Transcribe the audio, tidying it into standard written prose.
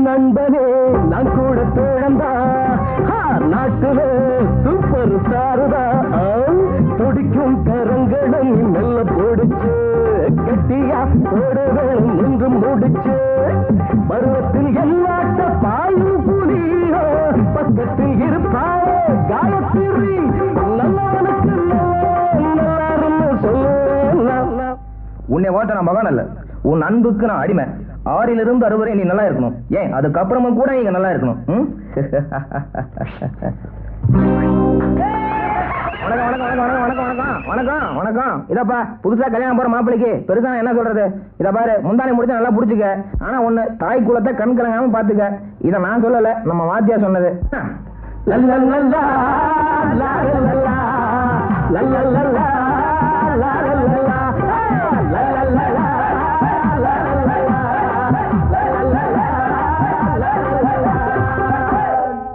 நண்பனே நான் கூட தோழந்தா நாட்டுல சூப்பர் ஸ்டாருதா துடிக்கும் கரங்களும் நல்ல போடுச்சு கட்டியா ஓடுகளும் நின்று முடிச்சு பருவத்தில் எல்லாட்ட பாயும் புலி பக்கத்தில் இருப்பாயே காயத்திரி நல்லவனுக்கு நல்லாருன்னு சொல்ல உன்னை ஓட்ட நான் மகன் அல்ல உன் அன்புக்கு நான் அடிமை 6லிருந்து 60 வரை நீ நல்லா இருக்கணும் ஏன் அதுக்கப்புறமும் கூட நீங்க நல்லா இருக்கணும் வணக்கம் வணக்கம் இதப்பா புதுசா கல்யாணம் போற மாப்பிளைக்கு பெருசா என்ன சொல்றது இத பாரு முந்தானை முடிச்சா நல்லா புடிச்சுக்க ஆனா ஒண்ணு தாய் குலத்தை கண் கலங்காம பாத்துக்க இத நான் சொல்லல நம்ம வாத்தியா சொன்னது